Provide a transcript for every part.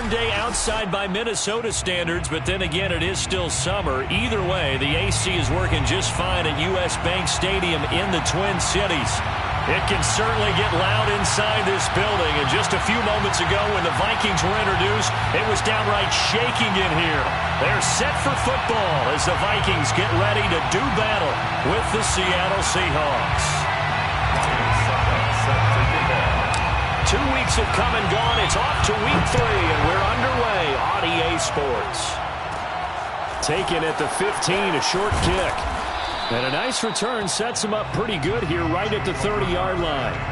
warm day outside by Minnesota standards, but then again, it is still summer. Either way, the AC is working just fine at U.S. Bank Stadium in the Twin Cities. It can certainly get loud inside this building, and just a few moments ago when the Vikings were introduced, it was downright shaking in here. They're set for football as the Vikings get ready to do battle with the Seattle Seahawks. 2 weeks have come and gone. It's off to week 3, and we're underway on EA Sports. Taken at the 15, a short kick. And a nice return sets him up pretty good here right at the 30-yard line.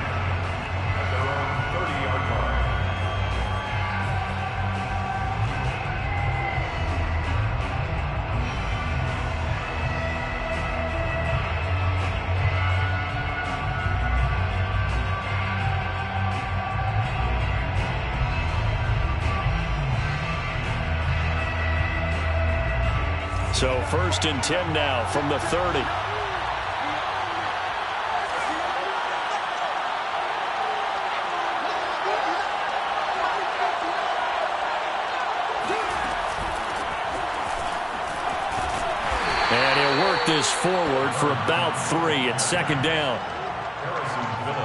So 1st and 10 now from the 30. And he'll work this forward for about 3 at 2nd down.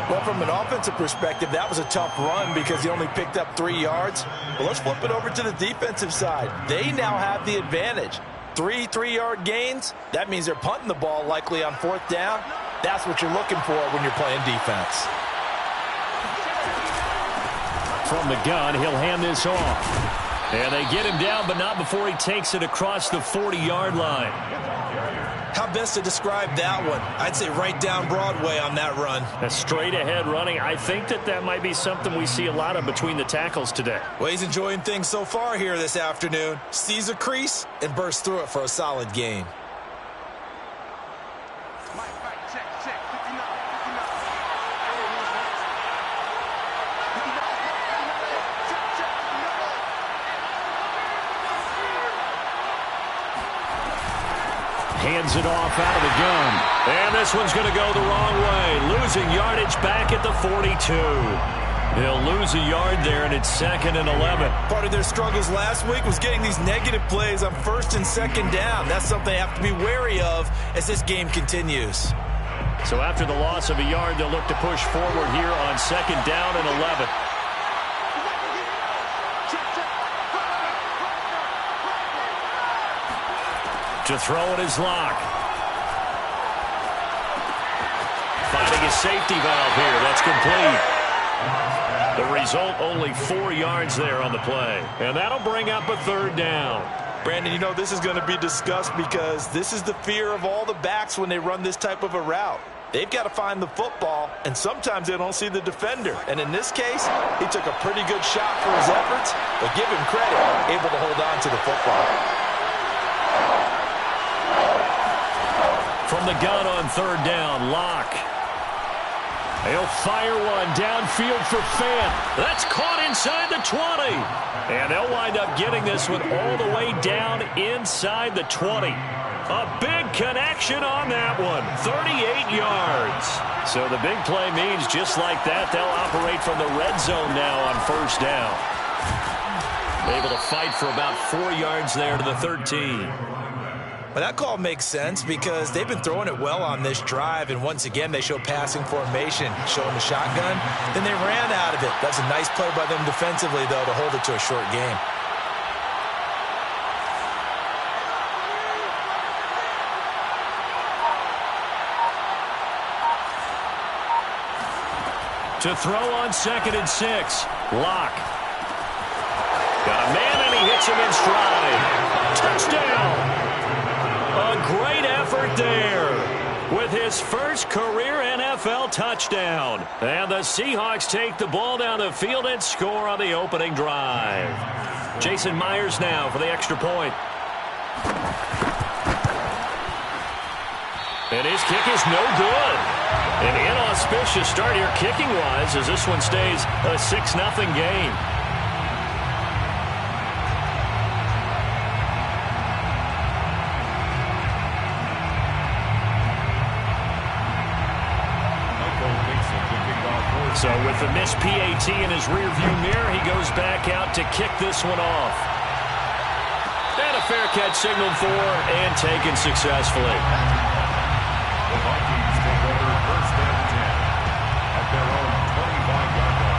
Well, from an offensive perspective, that was a tough run because he only picked up 3 yards. But let's flip it over to the defensive side. They now have the advantage. 3 3-yard gains, that means they're punting the ball likely on 4th down. That's what you're looking for when you're playing defense. From the gun, he'll hand this off. And they get him down, but not before he takes it across the 40-yard line. How best to describe that one? I'd say right down Broadway on that run. A straight-ahead running. I think that might be something we see a lot of between the tackles today. Well, he's enjoying things so far here this afternoon. Sees a crease and bursts through it for a solid gain. Hands it off out of the gun. And this one's going to go the wrong way. Losing yardage back at the 42. He'll lose a yard there, and it's 2nd and 11. Part of their struggles last week was getting these negative plays on 1st and 2nd down. That's something they have to be wary of as this game continues. So after the loss of a yard, they'll look to push forward here on 2nd down and 11. To throw it is Locke. Finding a safety valve here. That's complete. The result, only 4 yards there on the play. And that'll bring up a 3rd down. Brandon, you know this is going to be discussed because this is the fear of all the backs when they run this type of a route. They've got to find the football, and sometimes they don't see the defender. And in this case, he took a pretty good shot for his efforts, but give him credit, able to hold on to the football. From the gun on 3rd down, Locke. He'll fire one downfield for Fant. That's caught inside the 20. And they'll wind up getting this one all the way down inside the 20. A big connection on that one. 38 yards. So the big play means just like that, they'll operate from the red zone now on 1st down. Able to fight for about 4 yards there to the 13. But that call makes sense because they've been throwing it well on this drive, and once again they show passing formation, showing the shotgun. Then they ran out of it. That's a nice play by them defensively, though, to hold it to a short game. To throw on 2nd and 6, Locke. Got a man, and he hits him in stride. Touchdown! A great effort there with his first career NFL touchdown. And the Seahawks take the ball down the field and score on the opening drive. Jason Myers now for the extra point. And his kick is no good. An inauspicious start here kicking-wise as this one stays a 6-0 game. So with With a missed PAT in his rearview mirror, he goes back out to kick this one off. And a fair catch signaled for and taken successfully. The Vikings take over first and 10 at their own 25-yard line.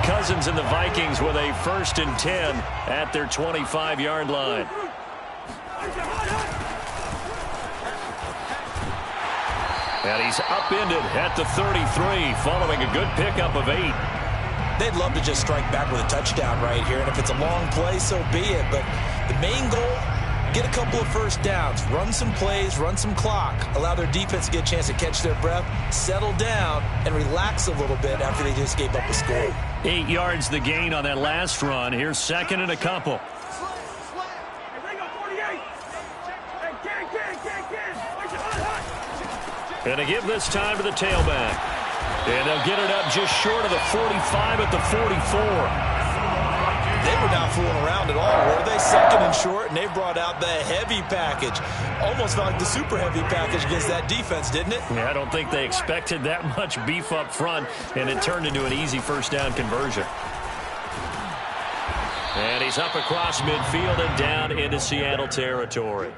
Cousins and the Vikings with a 1st and 10 at their 25-yard line. And he's upended at the 33 following a good pickup of 8. They'd love to just strike back with a touchdown right here, and if it's a long play, so be it. But the main goal, get a couple of first downs, run some plays, run some clock, allow their defense to get a chance to catch their breath, settle down, and relax a little bit after they just gave up a score. 8 yards the gain on that last run. Here's 2nd and a couple. And to give this time to the tailback. And they'll get it up just short of the 45 at the 44. They were not fooling around at all, were they? 2nd and short, and they brought out the heavy package. Almost felt like the super heavy package against that defense, didn't it? Yeah, I don't think they expected that much beef up front, and it turned into an easy first down conversion. And he's up across midfield and down into Seattle territory.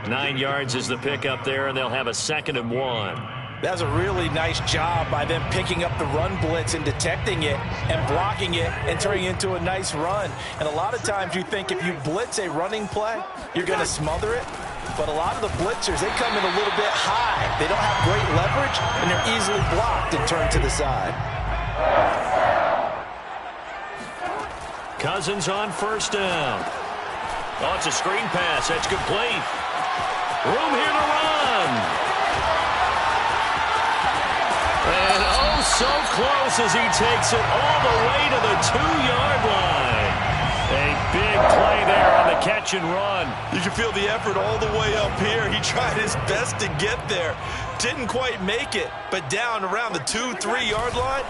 9 yards is the pickup there, and they'll have a 2nd and 1. That was a really nice job by them picking up the run blitz and detecting it and blocking it and turning it into a nice run. And a lot of times you think if you blitz a running play, you're going to smother it. But a lot of the blitzers, they come in a little bit high. They don't have great leverage, and they're easily blocked and turned to the side. Cousins on 1st down. Oh, it's a screen pass. That's complete. Room here to run. And oh, so close as he takes it all the way to the 2-yard line. A big play there on the catch and run. You can feel the effort all the way up here. He tried his best to get there. Didn't quite make it, but down around the 2-3-yard line,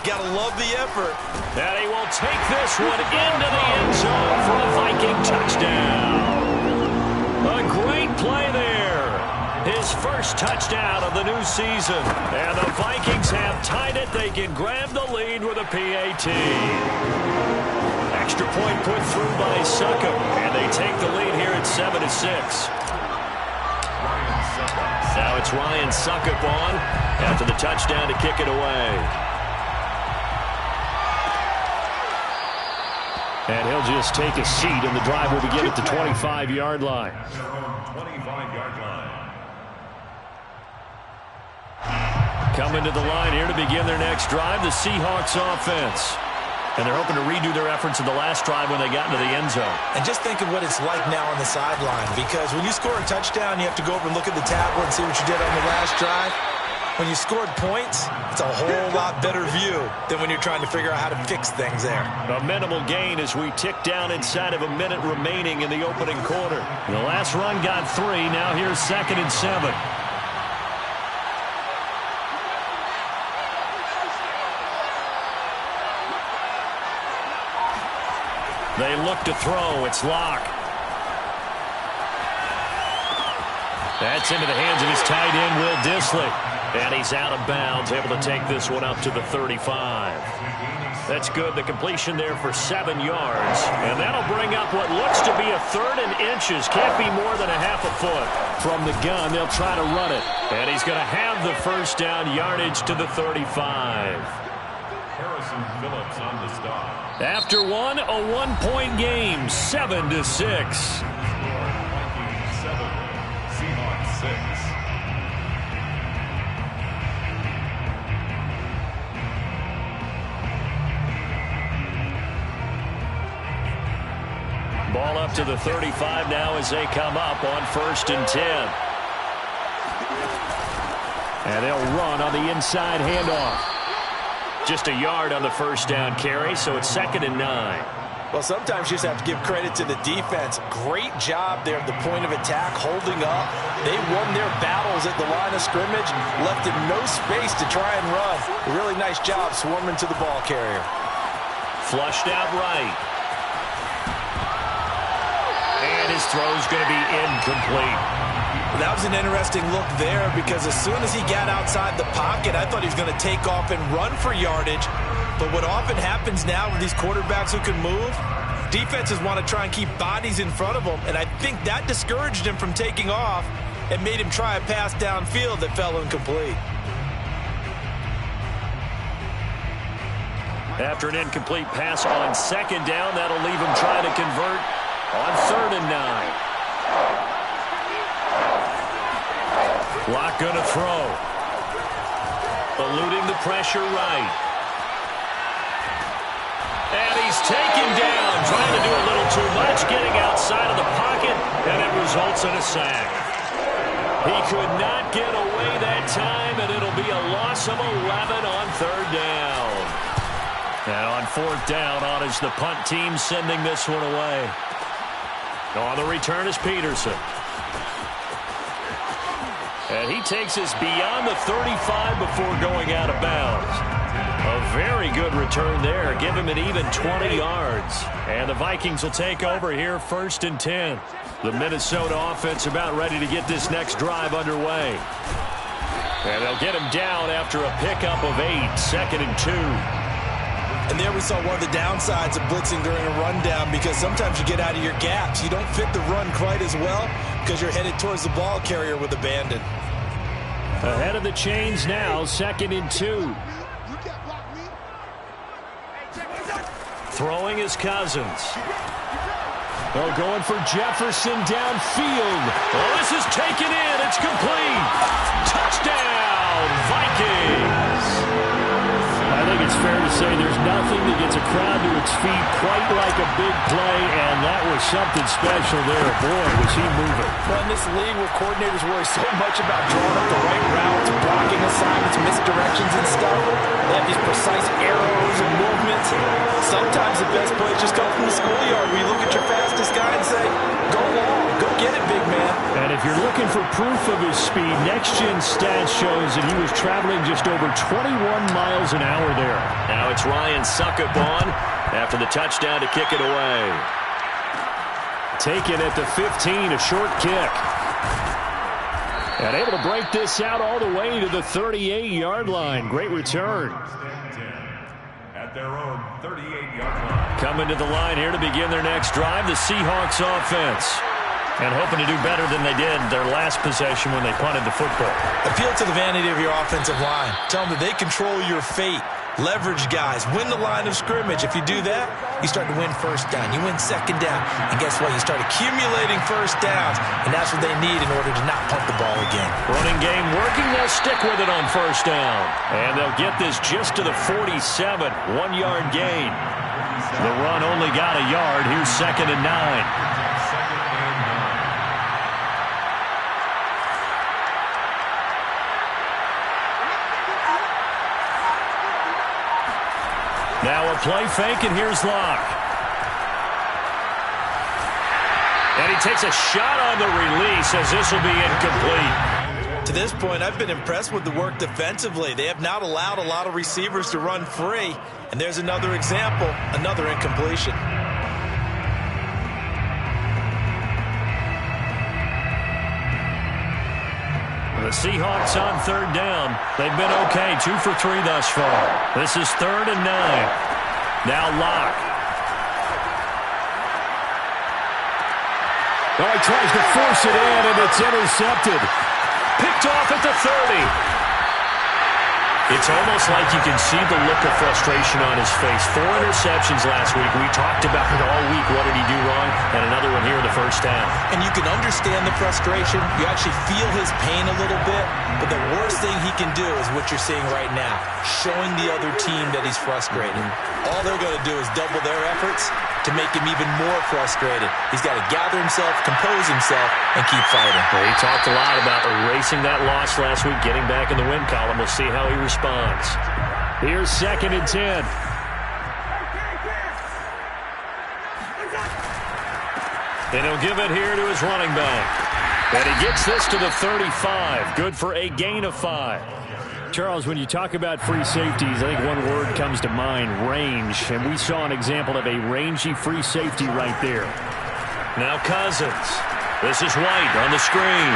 gotta love the effort. And he will take this one into the end zone for a Viking touchdown. A great play there. His first touchdown of the new season. And the Vikings have tied it. They can grab the lead with a PAT. Extra point put through by Succop. And they take the lead here at 7-6. Now it's Ryan Succop on after the touchdown to kick it away. And he'll just take a seat, and the drive will begin at the 25-yard line. 25-yard line. Coming to the line here to begin their next drive, the Seahawks offense. And they're hoping to redo their efforts in the last drive when they got into the end zone. And just think of what it's like now on the sideline, because when you score a touchdown, you have to go over and look at the tablet and see what you did on the last drive. When you scored points, it's a whole lot better view than when you're trying to figure out how to fix things there. A minimal gain as we tick down inside of a minute remaining in the opening quarter. The last run got 3. Now here's 2nd and 7. They look to throw. It's Locke. That's into the hands of his tight end, Will Dissly. And he's out of bounds, able to take this one up to the 35. That's good. The completion there for 7 yards. And that'll bring up what looks to be a 3rd and inches. Can't be more than a half a foot. From the gun, they'll try to run it. And he's going to have the first down, yardage to the 35. Harrison Phillips on the stop. After one, a 1-point game, 7-6. Score, Vikings 7, Seahawks 6. Ball up to the 35 now as they come up on 1st and 10. And they'll run on the inside handoff. Just a yard on the first down carry, so it's 2nd and 9. Well, sometimes you just have to give credit to the defense. Great job there at the point of attack, holding up. They won their battles at the line of scrimmage, left him no space to try and run. A really nice job swarming to the ball carrier. Flushed out right. And his throw's going to be incomplete. That was an interesting look there because as soon as he got outside the pocket, I thought he was going to take off and run for yardage. But what often happens now with these quarterbacks who can move, defenses want to try and keep bodies in front of them, and I think that discouraged him from taking off and made him try a pass downfield that fell incomplete. After an incomplete pass on 2nd down, that'll leave him trying to convert on 3rd and 9. Lock going to throw. Eluding the pressure right. And he's taken down, trying to do a little too much, getting outside of the pocket, and it results in a sack. He could not get away that time, and it'll be a loss of 11 on 3rd down. And on 4th down, on is the punt team sending this one away. On the return is Peterson. And he takes us beyond the 35 before going out of bounds. A very good return there. Give him an even 20 yards. And the Vikings will take over here 1st and 10. The Minnesota offense about ready to get this next drive underway. And they'll get him down after a pickup of 8, 2nd and 2. And there we saw one of the downsides of blitzing during a rundown because sometimes you get out of your gaps. You don't fit the run quite as well because you're headed towards the ball carrier with abandon. Ahead of the chains now, 2nd and 2. Throwing is Cousins. Oh, going for Jefferson downfield. Oh, this is taken in. It's complete. Touchdown, Vikings. I think it's fair to say there's nothing that gets a crowd to its feet quite like a big play, and that was something special there. Boy, was he moving. Well, in this league where coordinators worry so much about drawing up the right routes, blocking assignments, misdirections and stuff, they have these precise arrows and movements. Sometimes the best plays just come from the schoolyard where you look at your fastest guy and say, go long, go get it, big man. And if you're looking for proof of his speed, next-gen stats shows that he was traveling just over 21 miles an hour there. Now it's Ryan Suckup on after the touchdown to kick it away. Taken at the 15, a short kick. And able to break this out all the way to the 38-yard line. Great return. At their own 38-yard line. Coming to the line here to begin their next drive, the Seahawks offense. And hoping to do better than they did their last possession when they punted the football. Appeal to the vanity of your offensive line. Tell them that they control your fate. Leverage guys. Win the line of scrimmage. If you do that, you start to win 1st down. You win 2nd down. And guess what? You start accumulating 1st downs. And that's what they need in order to not punt the ball again. Running game working. They'll stick with it on 1st down. And they'll get this just to the 47. 1-yard gain. The run only got a yard. Here's 2nd and 9. Now a play fake, and here's Locke. And he takes a shot on the release as this will be incomplete. To this point, I've been impressed with the work defensively. They have not allowed a lot of receivers to run free. And there's another example, another incompletion. The Seahawks on 3rd down. They've been okay, 2 for 3 thus far. This is 3rd and 9. Now Locke. Oh, he tries to force it in, and it's intercepted. Picked off at the 30. It's almost like you can see the look of frustration on his face. 4 interceptions last week. We talked about it all week. What did he do wrong? And another one here in the 1st half. And you can understand the frustration. You actually feel his pain a little bit. But the worst thing he can do is what you're seeing right now, showing the other team that he's frustrated. All they're going to do is double their efforts to make him even more frustrated. He's got to gather himself, compose himself, and keep fighting. Well, he talked a lot about erasing that loss last week, getting back in the win column. We'll see how he responds. Here's 2nd and 10. And he'll give it here to his running back. And he gets this to the 35. Good for a gain of 5. Charles, when you talk about free safeties, I think one word comes to mind, range. And we saw an example of a rangy free safety right there. Now Cousins. This is White on the screen.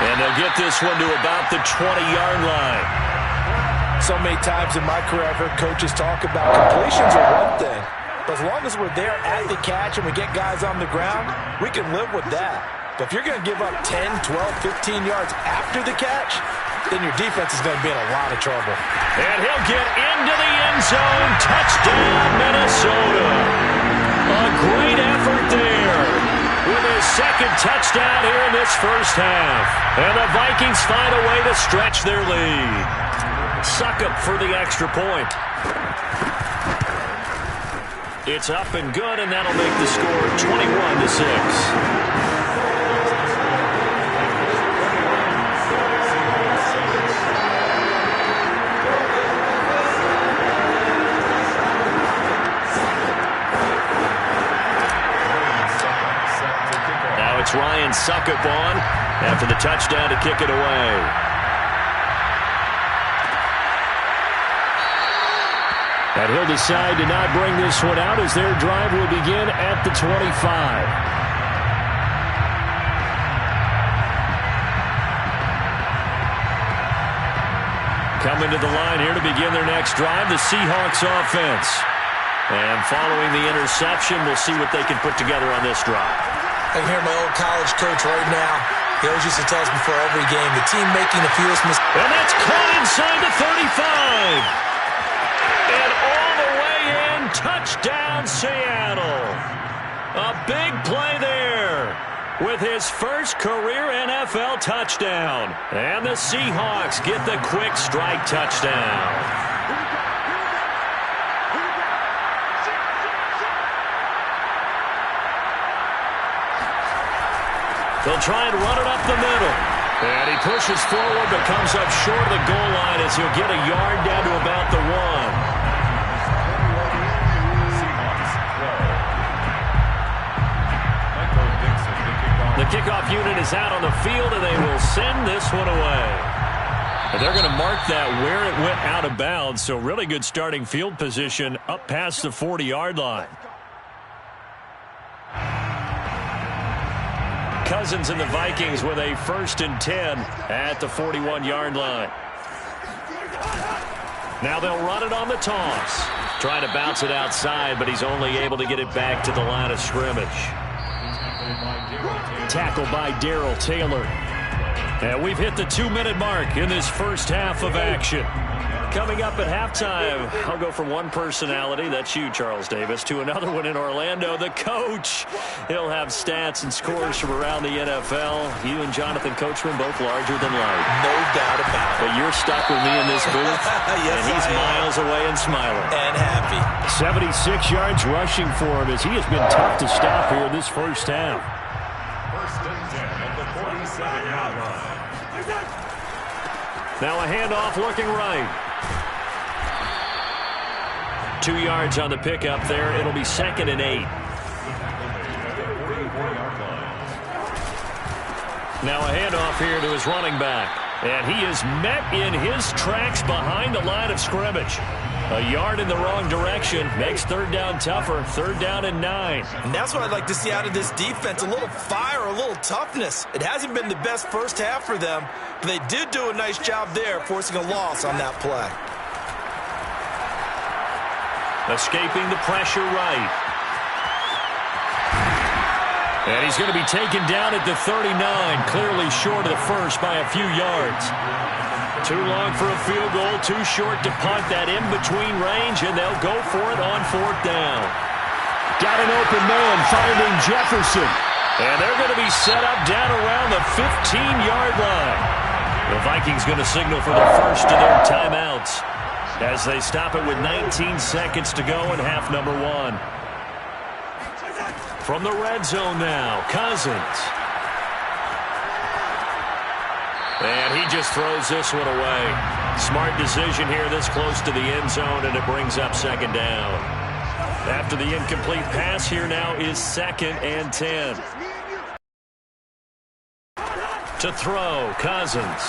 And they'll get this one to about the 20-yard line. So many times in my career I've heard coaches talk about completions are one thing. But as long as we're there at the catch and we get guys on the ground, we can live with that. But if you're going to give up 10, 12, 15 yards after the catch, then your defense is going to be in a lot of trouble. And he'll get into the end zone. Touchdown, Minnesota. A great effort there with his 2nd touchdown here in this first half. And the Vikings find a way to stretch their lead. Succop for the extra point. It's up and good, and that'll make the score 21-6. It's Ryan Succop on after the touchdown to kick it away. And he'll decide to not bring this one out as their drive will begin at the 25. Coming to the line here to begin their next drive, the Seahawks offense. And following the interception, we'll see what they can put together on this drive. I can hear my old college coach right now. He always used to tell us before every game, the team making the fewest mistakes. And that's caught inside the 35. And all the way in, touchdown Seattle. A big play there with his first career NFL touchdown. And the Seahawks get the quick strike touchdown. They'll try and run it up the middle. And he pushes forward but comes up short of the goal line as he'll get a yard down to about the 1. The kickoff unit is out on the field, and they will send this one away. And they're going to mark that where it went out of bounds, so really good starting field position up past the 40-yard line. Cousins and the Vikings with a 1st and 10 at the 41-yard line. Now they'll run it on the toss. Trying to bounce it outside, but he's only able to get it back to the line of scrimmage. Tackle by Darrell Taylor. And we've hit the 2-minute mark in this first half of action. Coming up at halftime, I'll go from one personality, that's you, Charles Davis, to another one in Orlando, the coach. He'll have stats and scores from around the NFL. You and Jonathan Coachman both larger than life. No doubt about it. But you're stuck with me in this booth, yes, and he's miles away and smiling. And happy. 76 yards rushing for him as he has been tough to stop here in this first half. 1st and 10 at the 47-yard line. Now a handoff looking right. 2 yards on the pickup there. It'll be 2nd and 8. Now a handoff here to his running back. And he is met in his tracks behind the line of scrimmage. A yard in the wrong direction makes 3rd down tougher. 3rd down and 9. And that's what I'd like to see out of this defense. A little fire, a little toughness. It hasn't been the best first half for them, but they did do a nice job there, forcing a loss on that play. Escaping the pressure right. And he's going to be taken down at the 39, clearly short of the first by a few yards. Too long for a field goal, too short to punt that in-between range, and they'll go for it on 4th down. Got an open man, finding Jefferson. And they're going to be set up down around the 15-yard line. The Vikings going to signal for the first of their timeouts as they stop it with 19 seconds to go in half number 1. From the red zone now, Cousins. And he just throws this one away. Smart decision here this close to the end zone, and it brings up second down. After the incomplete pass, here now is 2nd and 10. To throw, Cousins.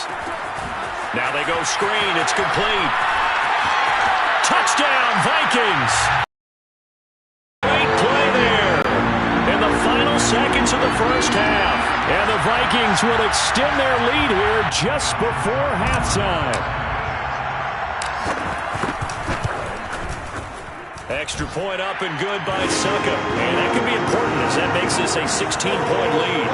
Now they go screen. It's complete. Touchdown, Vikings. Great play there in the final seconds of the first half. And the Vikings will extend their lead here just before halftime. Extra point up and good by Succa. And that can be important as that makes this a 16-point lead.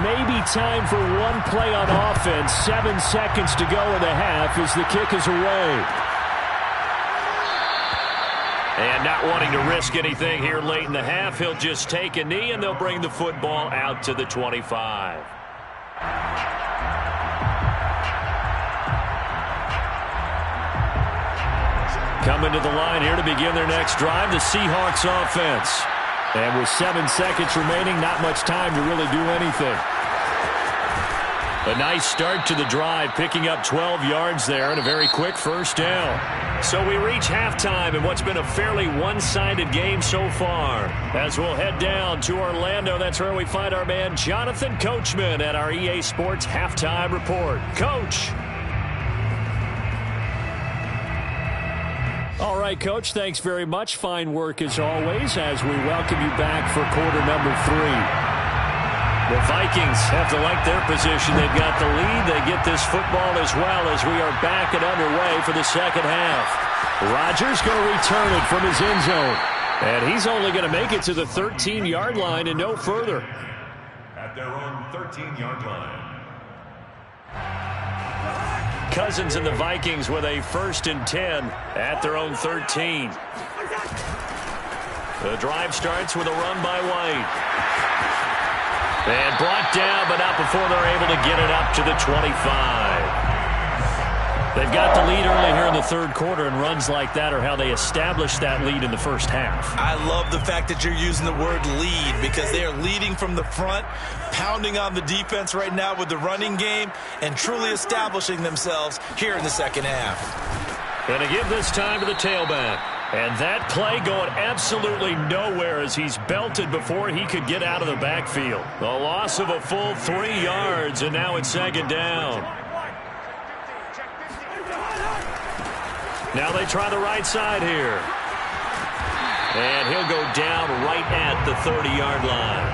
Maybe time for one play on offense. 7 seconds to go in the half as the kick is away. And not wanting to risk anything here late in the half, he'll just take a knee and they'll bring the football out to the 25. Coming to the line here to begin their next drive, the Seahawks offense. And with 7 seconds remaining, not much time to really do anything. A nice start to the drive, picking up 12 yards there and a very quick first down. So we reach halftime in what's been a fairly one-sided game so far. As we'll head down to Orlando, that's where we find our man Jonathan Coachman at our EA Sports Halftime Report. Coach. All right, Coach, thanks very much. Fine work as always as we welcome you back for quarter number 3. The Vikings have to like their position. They've got the lead. They get this football as well as we are back and underway for the second half. Rodgers going to return it from his end zone. And he's only going to make it to the 13-yard line and no further. At their own 13-yard line. Cousins and the Vikings with a 1st and 10 at their own 13. The drive starts with a run by White. And brought down, but not before they're able to get it up to the 25. They've got the lead early here in the third quarter, and runs like that are how they establish that lead in the first half. I love the fact that you're using the word lead because they are leading from the front, pounding on the defense right now with the running game, and truly establishing themselves here in the second half. Going to give this time to the tailback. And that play going absolutely nowhere as he's belted before he could get out of the backfield. The loss of a full 3 yards, and now it's second down. Now they try the right side here. And he'll go down right at the 30-yard line.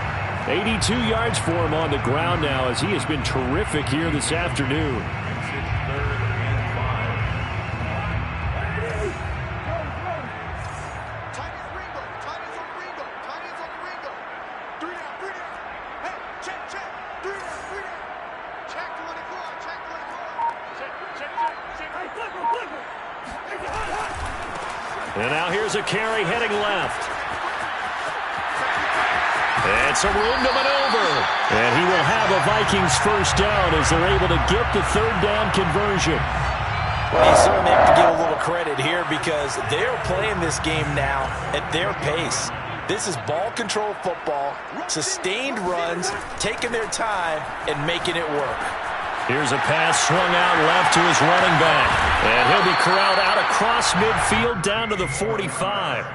82 yards for him on the ground now as he has been terrific here this afternoon. And now here's a carry heading left. And some room to maneuver. And he will have a Vikings first down as they're able to get the third down conversion. Well, you certainly have to give a little credit here because they're playing this game now at their pace. This is ball control football, sustained runs, taking their time and making it work. Here's a pass swung out left to his running back. And he'll be corralled out across midfield down to the 45.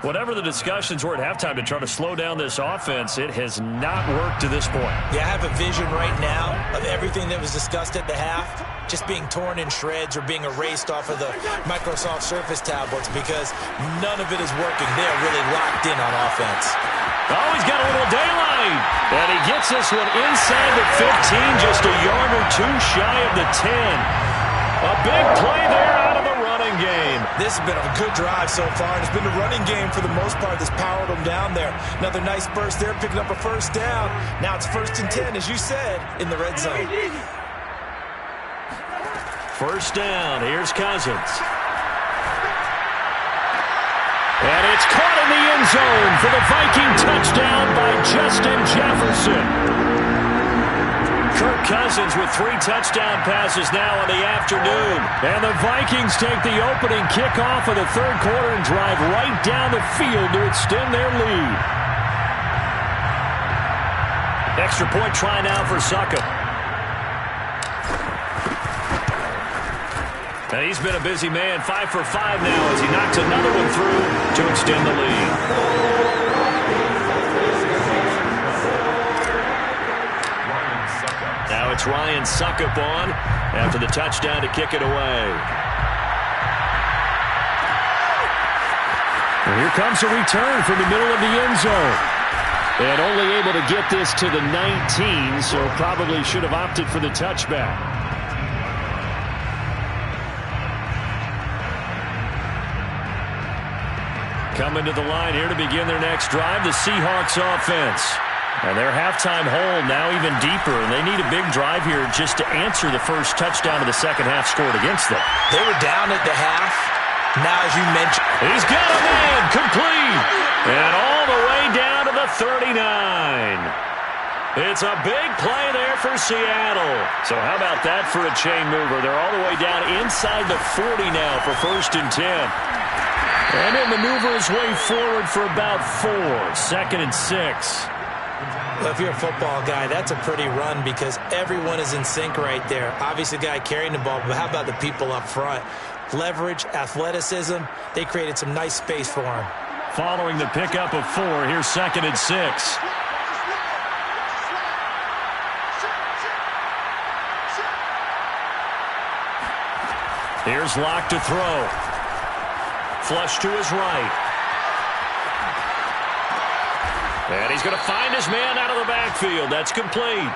Whatever the discussions were at halftime to try to slow down this offense, it has not worked to this point. Yeah, I have a vision right now of everything that was discussed at the half just being torn in shreds or being erased off of the Microsoft Surface tablets because none of it is working. They're really locked in on offense. Oh, he's got a little daylight. And he gets this one inside the 15, just a yard or two shy of the 10. A big play there out of the running game. This has been a good drive so far, and it's been the running game for the most part that's powered them down there. Another nice burst there, picking up a first down. Now it's 1st and 10, as you said, in the red zone. First down, here's Cousins. And it's caught in the end zone for the Viking touchdown by Justin Jefferson. Kirk Cousins with 3 touchdown passes now in the afternoon. And the Vikings take the opening kickoff of the third quarter and drive right down the field to extend their lead. Extra point try now for Succop. And he's been a busy man, 5 for 5 now as he knocks another one through to extend the lead. Now it's Ryan Succop on after the touchdown to kick it away. And here comes a return from the middle of the end zone. And only able to get this to the 19, so probably should have opted for the touchback. Coming to the line here to begin their next drive, the Seahawks offense. And their halftime hole now even deeper, and they need a big drive here just to answer the first touchdown of the second half scored against them. They were down at the half. Now, as you mentioned, he's got a man complete. And all the way down to the 39. It's a big play there for Seattle. So how about that for a chain mover? They're all the way down inside the 40 now for 1st and 10. And he'll maneuver his way forward for about 4. 2nd and 6. Well, if you're a football guy, that's a pretty run because everyone is in sync right there. Obviously, the guy carrying the ball, but how about the people up front? Leverage, athleticism, they created some nice space for him. Following the pickup of 4, here's 2nd and 6. Here's Locke to throw. Flush to his right. And he's going to find his man out of the backfield. That's complete.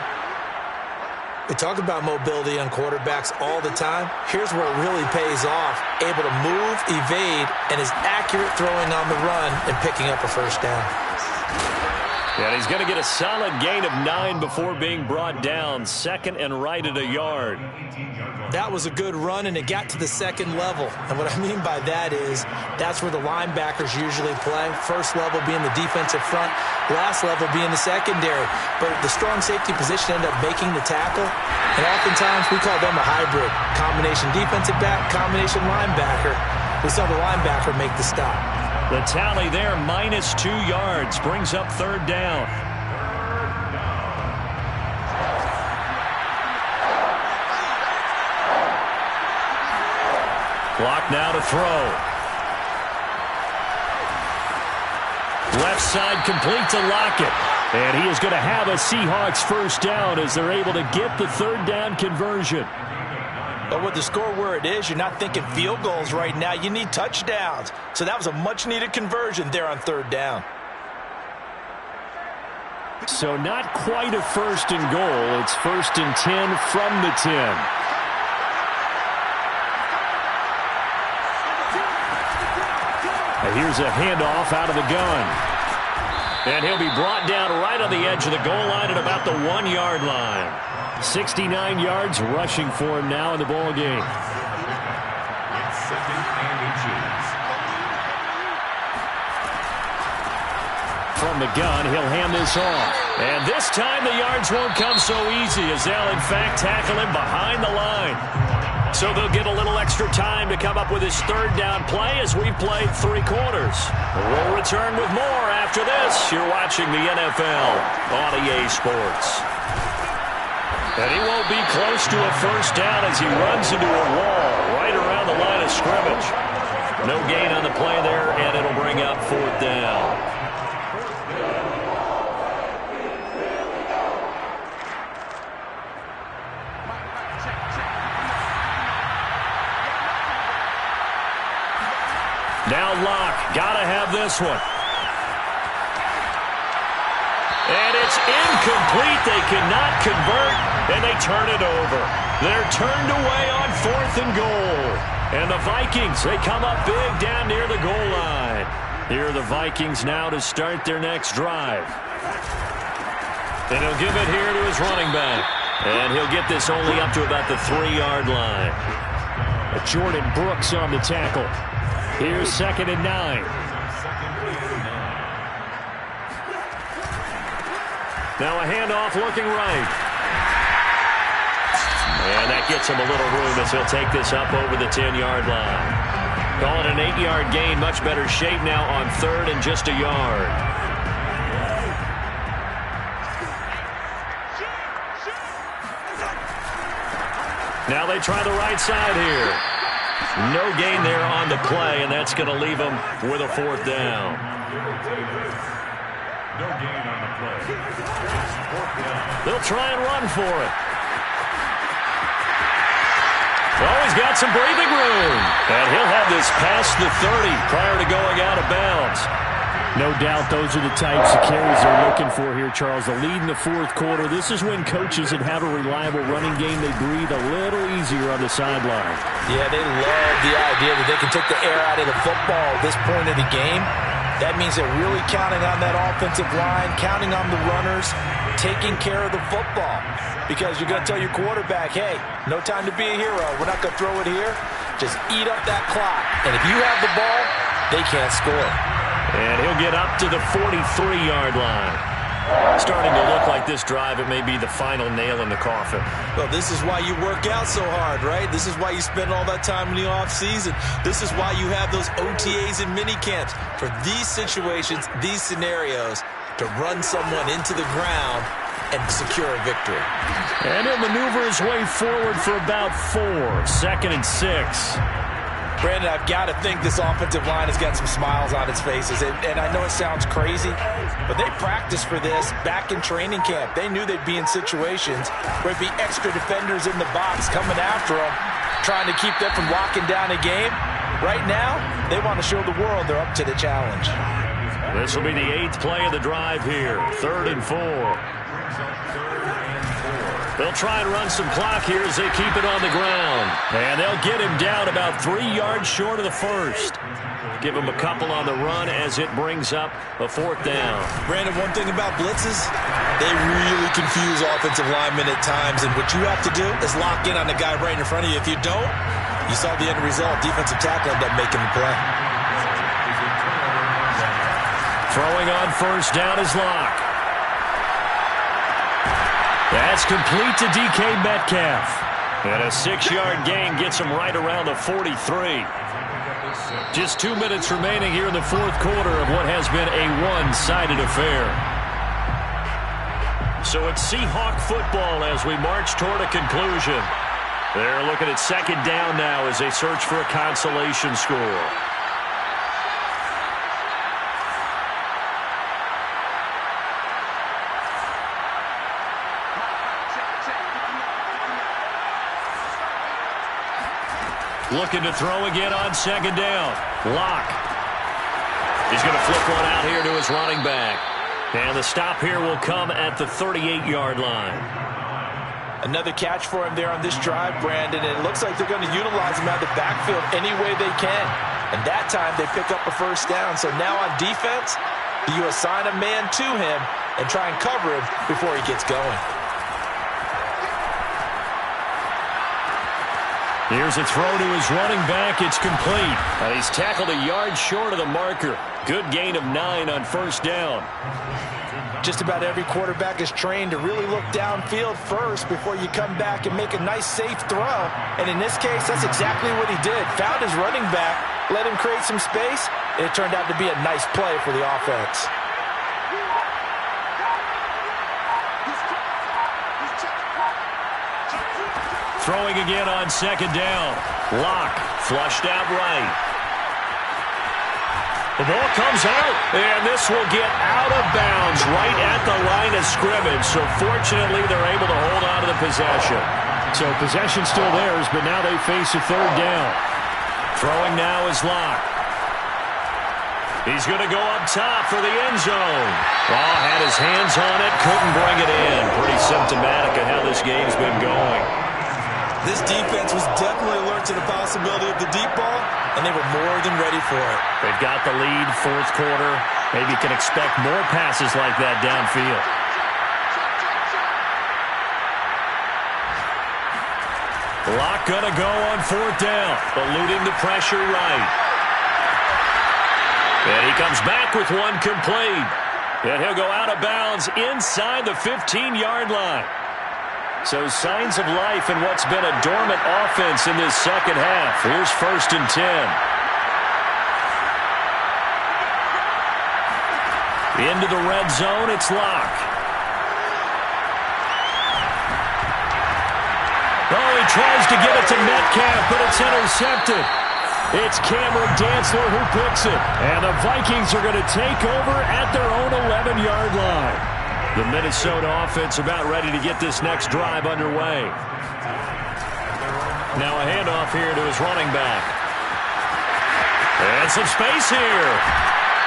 We talk about mobility on quarterbacks all the time. Here's where it really pays off. Able to move, evade, and is accurate throwing on the run and picking up a first down. And he's going to get a solid gain of 9 before being brought down. 2nd and right at a yard. That was a good run, and it got to the 2nd level. And what I mean by that is that's where the linebackers usually play. First level being the defensive front, last level being the secondary. But the strong safety position ended up making the tackle. And oftentimes we call them a hybrid. Combination defensive back, combination linebacker. We saw the linebacker make the stop. The tally there, -2 yards, brings up 3rd down. Clock now to throw. Left side complete to Lockett. And he is going to have a Seahawks first down as they're able to get the 3rd down conversion. But with the score where it is, you're not thinking field goals right now. You need touchdowns. So that was a much-needed conversion there on 3rd down. So not quite a 1st and goal. It's 1st and 10 from the 10. And here's a handoff out of the gun. And he'll be brought down right on the edge of the goal line at about the 1-yard line. 69 yards rushing for him now in the ball game. It's 2nd and inches. From the gun, he'll hand this off. And this time the yards won't come so easy as they'll, in fact, tackle him behind the line. So they'll get a little extra time to come up with his 3rd down play as we've played 3 quarters. We'll return with more after this. You're watching the NFL on EA Sports. And he won't be close to a first down as he runs into a wall right around the line of scrimmage. No gain on the play there, and it'll bring up 4th down. Now Locke, gotta have this one. And it's incomplete. They cannot convert, and they turn it over. They're turned away on 4th and goal. And the Vikings, they come up big down near the goal line. Here are the Vikings now to start their next drive. And he'll give it here to his running back. And he'll get this only up to about the 3-yard line. Jordan Brooks on the tackle. Here's 2nd and 9. Now a handoff looking right. And that gets him a little room as he'll take this up over the 10-yard line. Call it an 8-yard gain. Much better shape now on 3rd and just a yard. Now they try the right side here. No gain there on the play, and that's going to leave them with a 4th down. No gain on the play. It's 4th down. They'll try and run for it. Oh, he's got some breathing room. And he'll have this past the 30 prior to going out of bounds. No doubt those are the types of carries they're looking for here, Charles. The lead in the 4th quarter. This is when coaches that have a reliable running game, they breathe a little easier on the sideline. Yeah, they love the idea that they can take the air out of the football at this point of the game. That means they're really counting on that offensive line, counting on the runners, taking care of the football. Because you're going to tell your quarterback, hey, no time to be a hero. We're not going to throw it here. Just eat up that clock. And if you have the ball, they can't score. And he'll get up to the 43-yard line. Starting to look like this drive, it may be the final nail in the coffin. Well, this is why you work out so hard, right? This is why you spend all that time in the offseason. This is why you have those OTAs and mini camps. For these situations, these scenarios, to run someone into the ground and secure a victory. And he'll maneuver his way forward for about 4. 2nd and 6. Brandon, I've got to think this offensive line has got some smiles on its faces. And I know it sounds crazy, but they practiced for this back in training camp. They knew they'd be in situations where it'd be extra defenders in the box coming after them, trying to keep them from locking down a game. Right now, they want to show the world they're up to the challenge. This will be the 8th play of the drive here. 3rd and 4. They'll try and run some clock here as they keep it on the ground. And they'll get him down about 3 yards short of the 1st. Give him a couple on the run as it brings up a 4th down. Brandon, one thing about blitzes, they really confuse offensive linemen at times. And what you have to do is lock in on the guy right in front of you. If you don't, you saw the end result. Defensive tackle ended up making the play. Throwing on 1st down is Locke. That's complete to DK Metcalf. And a 6-yard gain gets him right around the 43. Just 2 minutes remaining here in the 4th quarter of what has been a one-sided affair. So it's Seahawk football as we march toward a conclusion. They're looking at 2nd down now as they search for a consolation score. Looking to throw again on 2nd down. Locke. He's going to flip one out here to his running back. And the stop here will come at the 38-yard line. Another catch for him there on this drive, Brandon. And it looks like they're going to utilize him out of the backfield any way they can. And that time they pick up a 1st down. So now on defense, you assign a man to him and try and cover him before he gets going. Here's a throw to his running back. It's complete. And he's tackled a yard short of the marker. Good gain of 9 on 1st down. Just about every quarterback is trained to really look downfield first before you come back and make a nice, safe throw. And in this case, that's exactly what he did. Found his running back, let him create some space, and it turned out to be a nice play for the offense. Throwing again on 2nd down. Locke flushed out right. The ball comes out, and this will get out of bounds right at the line of scrimmage. So fortunately, they're able to hold on to the possession. So possession still theirs, but now they face a 3rd down. Throwing now is Locke. He's going to go up top for the end zone. Oh, had his hands on it, couldn't bring it in. Pretty symptomatic of how this game's been going. This defense was definitely alert to the possibility of the deep ball, and they were more than ready for it. They've got the lead, 4th quarter. Maybe can expect more passes like that downfield. Locke gonna go on 4th down, eluding the pressure right. And he comes back with one complete. And he'll go out of bounds inside the 15-yard line. So signs of life in what's been a dormant offense in this 2nd half. Here's 1st and 10. Into the red zone, it's Locke. Oh, he tries to get it to Metcalf, but it's intercepted. It's Cameron Dantzler who picks it. And the Vikings are going to take over at their own 11-yard line. The Minnesota offense about ready to get this next drive underway. Now a handoff here to his running back. And some space here.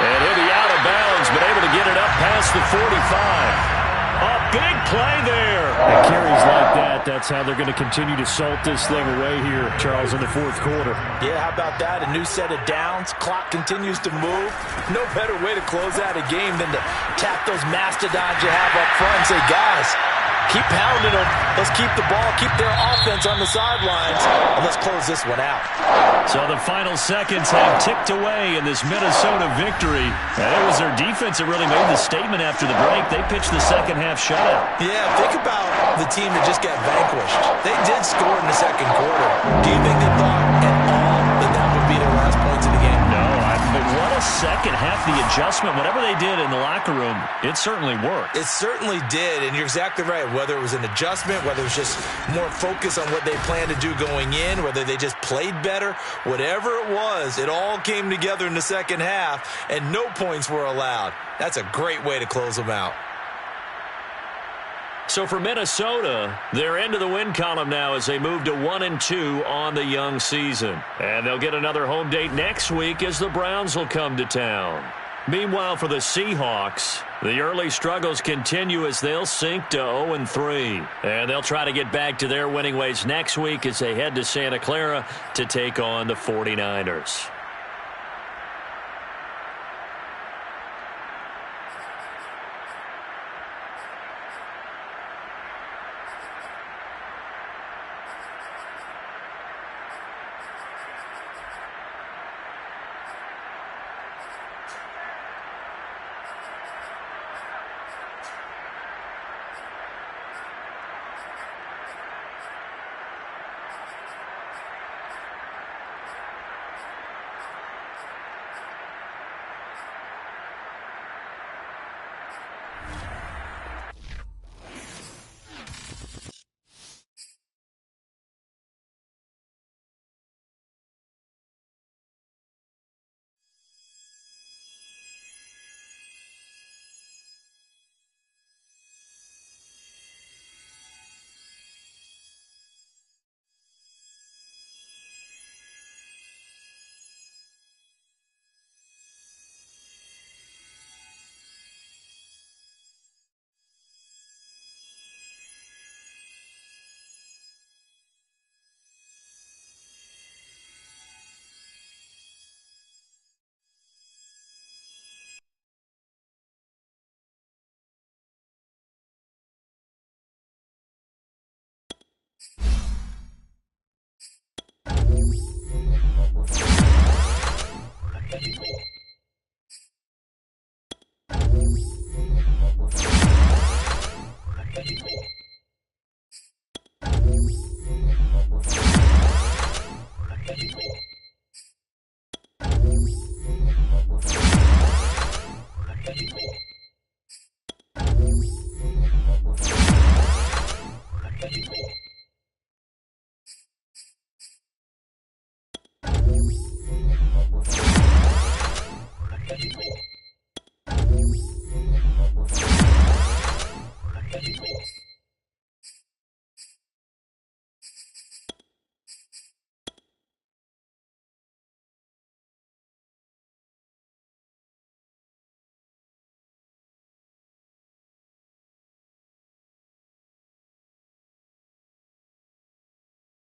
And he'll be out of bounds, but able to get it up past the 45. A big play there. And carries like that, that's how they're going to continue to salt this thing away here, Charles, in the fourth quarter. Yeah, how about that? A new set of downs. Clock continues to move. No better way to close out a game than to tap those mastodons you have up front and say, guys, keep pounding them. Let's keep the ball, keep their offense on the sidelines, and let's close this one out. So the final seconds have ticked away in this Minnesota victory. And it was their defense that really made the statement after the break. They pitched the second-half shutout. Yeah, think about the team that just got vanquished. They did score in the second quarter. Do you think they thought at all that that would be their last points of the game? No, but what a second half. The adjustment, whatever they did in the locker room, it certainly worked. It certainly did, and you're exactly right. Whether it was an adjustment, whether it was just more focus on what they planned to do going in, whether they just played better, whatever it was, it all came together in the second half, and no points were allowed. That's a great way to close them out. So for Minnesota, they're into the win column now as they move to 1-2 on the young season. And they'll get another home date next week as the Browns will come to town. Meanwhile, for the Seahawks, the early struggles continue as they'll sink to 0-3. And they'll try to get back to their winning ways next week as they head to Santa Clara to take on the 49ers.